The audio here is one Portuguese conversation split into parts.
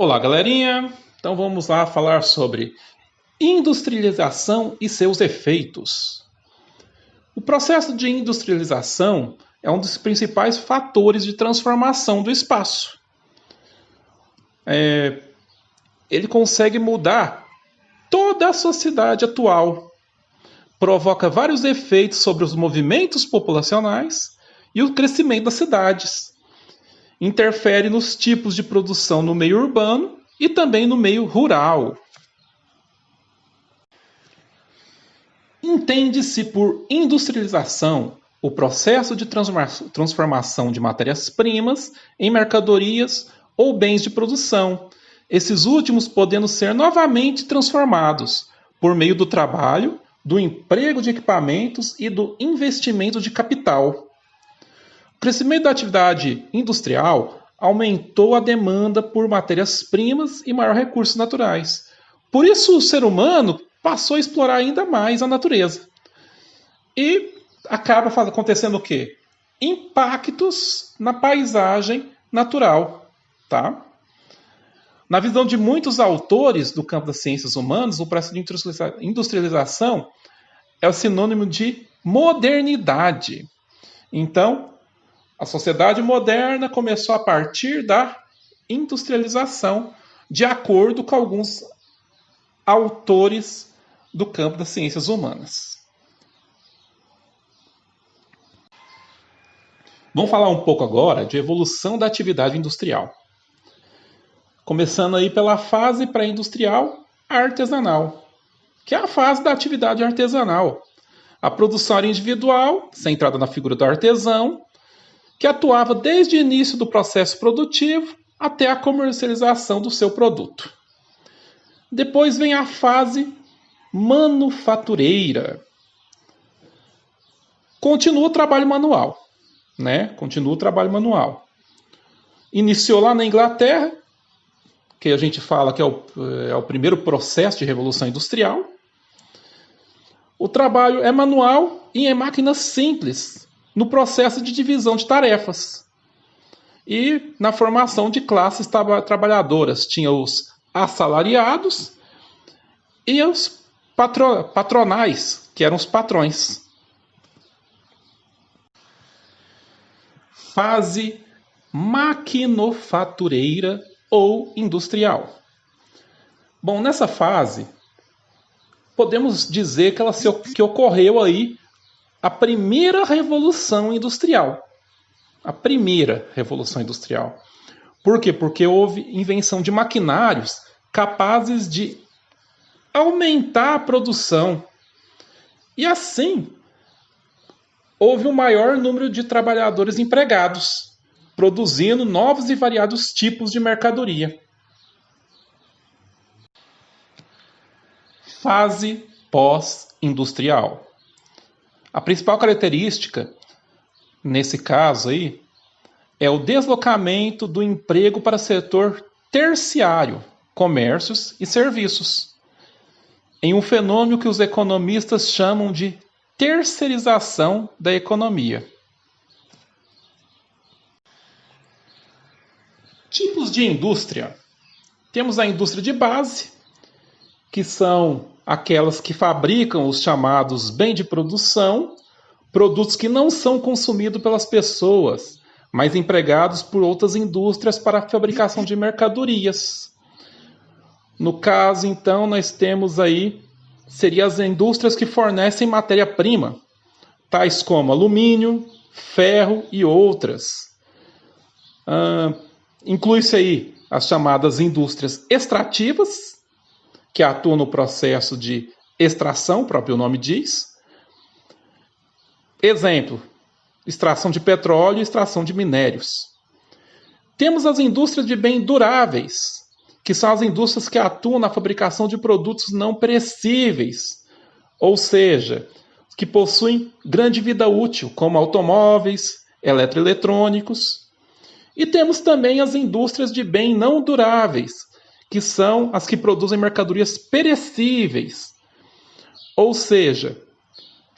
Olá, galerinha! Então vamos lá falar sobre industrialização e seus efeitos. O processo de industrialização é um dos principais fatores de transformação do espaço. Ele consegue mudar toda a sociedade atual, provoca vários efeitos sobre os movimentos populacionais e o crescimento das cidades. Interfere nos tipos de produção no meio urbano e também no meio rural. Entende-se por industrialização o processo de transformação de matérias-primas em mercadorias ou bens de produção, esses últimos podendo ser novamente transformados por meio do trabalho, do emprego de equipamentos e do investimento de capital. O crescimento da atividade industrial aumentou a demanda por matérias-primas e maiores recursos naturais. Por isso, o ser humano passou a explorar ainda mais a natureza. E acaba acontecendo o quê? Impactos na paisagem natural. Tá? Na visão de muitos autores do campo das ciências humanas, o processo de industrialização é o sinônimo de modernidade. Então, a sociedade moderna começou a partir da industrialização, de acordo com alguns autores do campo das ciências humanas. Vamos falar um pouco agora de evolução da atividade industrial. Começando aí pela fase pré-industrial artesanal, que é a fase da atividade artesanal. A produção era individual, centrada na figura do artesão, que atuava desde o início do processo produtivo até a comercialização do seu produto. Depois vem a fase manufatureira. Continua o trabalho manual, Continua o trabalho manual. Iniciou lá na Inglaterra, que a gente fala que é o primeiro processo de revolução industrial. O trabalho é manual e em máquinas simples, no processo de divisão de tarefas. E na formação de classes trabalhadoras. Tinha os assalariados e os patronais, que eram os patrões. Fase maquinofatureira ou industrial. Bom, nessa fase, podemos dizer que ocorreu aí a primeira revolução industrial. A primeira revolução industrial. Por quê? Porque houve invenção de maquinários capazes de aumentar a produção. E assim, houve um maior número de trabalhadores empregados, produzindo novos e variados tipos de mercadoria. Fase pós-industrial. A principal característica, nesse caso aí, é o deslocamento do emprego para o setor terciário, comércios e serviços, em um fenômeno que os economistas chamam de terceirização da economia. Tipos de indústria. Temos a indústria de base, que são aquelas que fabricam os chamados bens de produção, produtos que não são consumidos pelas pessoas, mas empregados por outras indústrias para a fabricação de mercadorias. No caso, então, nós temos aí, seriam as indústrias que fornecem matéria-prima, tais como alumínio, ferro e outras. Inclui-se aí as chamadas indústrias extrativas, que atuam no processo de extração, o próprio nome diz. Exemplo, extração de petróleo e extração de minérios. Temos as indústrias de bens duráveis, que são as indústrias que atuam na fabricação de produtos não perecíveis, ou seja, que possuem grande vida útil, como automóveis, eletroeletrônicos. E temos também as indústrias de bens não duráveis, que são as que produzem mercadorias perecíveis, ou seja,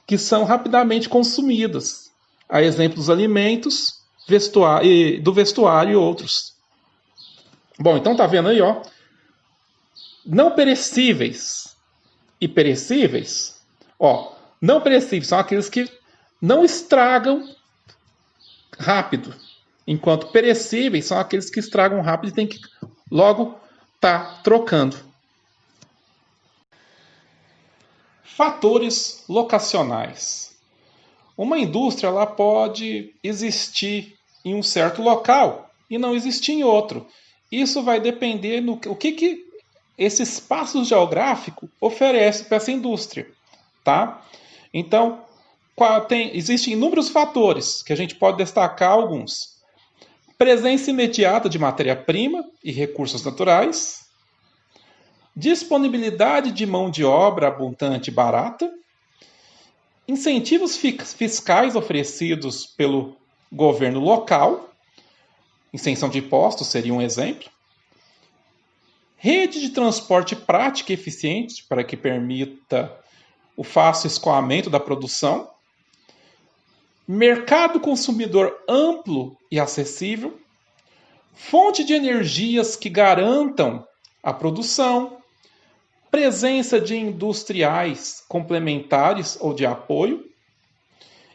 que são rapidamente consumidas. A exemplo dos alimentos, do vestuário e outros. Bom, então tá vendo aí, ó. Não perecíveis e perecíveis. Ó, não perecíveis são aqueles que não estragam rápido, enquanto perecíveis são aqueles que estragam rápido e tem que logo tá trocando. Fatores locacionais. Uma indústria ela pode existir em um certo local e não existir em outro. Isso vai depender do que esse espaço geográfico oferece para essa indústria, tá? Então, existem inúmeros fatores que a gente pode destacar alguns. Presença imediata de matéria-prima e recursos naturais, disponibilidade de mão de obra abundante e barata, incentivos fiscais oferecidos pelo governo local, isenção de impostos seria um exemplo, rede de transporte prática e eficiente para que permita o fácil escoamento da produção, mercado consumidor amplo e acessível, fonte de energias que garantam a produção, presença de industriais complementares ou de apoio.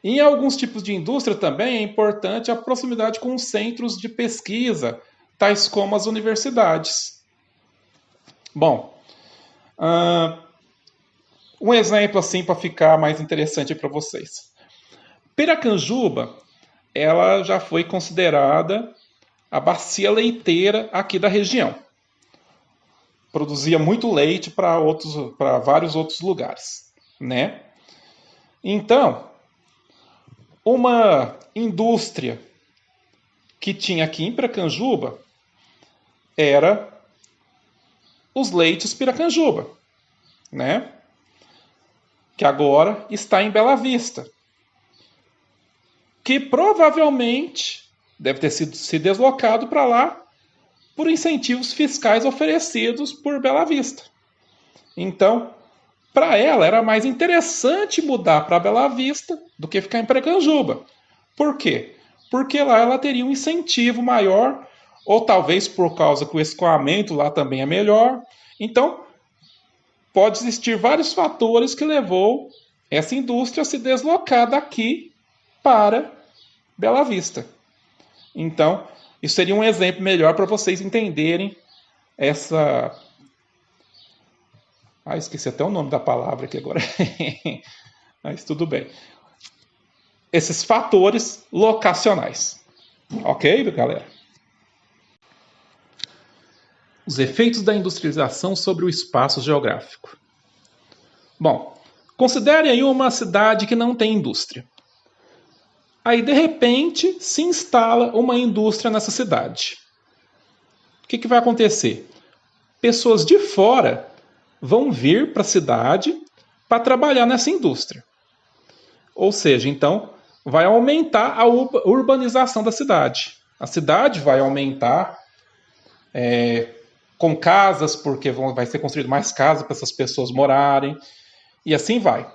Em alguns tipos de indústria também é importante a proximidade com os centros de pesquisa, tais como as universidades. Bom, um exemplo assim para ficar mais interessante para vocês. Piracanjuba, ela já foi considerada a bacia leiteira aqui da região. Produzia muito leite para vários outros lugares, né? Então, uma indústria que tinha aqui em Piracanjuba era os leites Piracanjuba, né? Que agora está em Bela Vista, que provavelmente deve ter sido se deslocado para lá por incentivos fiscais oferecidos por Bela Vista. Então, para ela era mais interessante mudar para Bela Vista do que ficar em Piracanjuba. Por quê? Porque lá ela teria um incentivo maior, ou talvez por causa que o escoamento lá também é melhor. Então, pode existir vários fatores que levou essa indústria a se deslocar daqui para Bela Vista. Então, isso seria um exemplo melhor para vocês entenderem essa... esqueci até o nome da palavra aqui agora. Mas tudo bem. Esses fatores locacionais. Ok, galera? Os efeitos da industrialização sobre o espaço geográfico. Bom, considere aí uma cidade que não tem indústria. Aí, de repente, se instala uma indústria nessa cidade. O que vai acontecer? Pessoas de fora vão vir para a cidade para trabalhar nessa indústria. Ou seja, então, vai aumentar a urbanização da cidade. A cidade vai aumentar com casas, porque vai ser construído mais casas para essas pessoas morarem, e assim vai.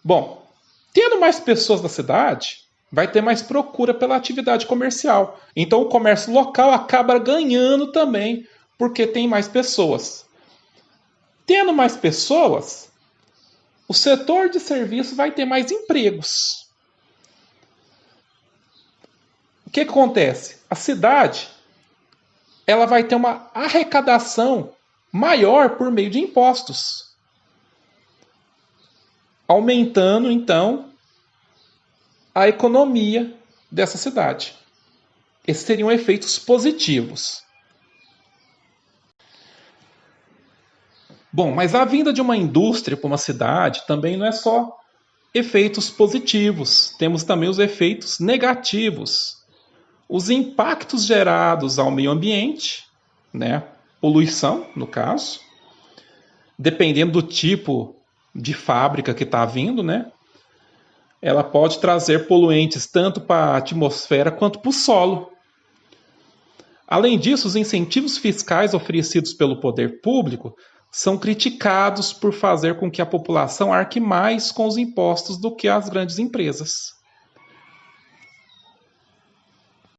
Bom, tendo mais pessoas na cidade, vai ter mais procura pela atividade comercial. Então o comércio local acaba ganhando também, porque tem mais pessoas. Tendo mais pessoas, o setor de serviço vai ter mais empregos. O que acontece? A cidade ela vai ter uma arrecadação maior por meio de impostos. Aumentando, então, a economia dessa cidade. Esses seriam efeitos positivos. Bom, mas a vinda de uma indústria para uma cidade também não é só efeitos positivos. Temos também os efeitos negativos. Os impactos gerados ao meio ambiente, né? Poluição, no caso, dependendo do tipo de fábrica que está vindo, né? Ela pode trazer poluentes tanto para a atmosfera quanto para o solo. Além disso, os incentivos fiscais oferecidos pelo poder público são criticados por fazer com que a população arque mais com os impostos do que as grandes empresas.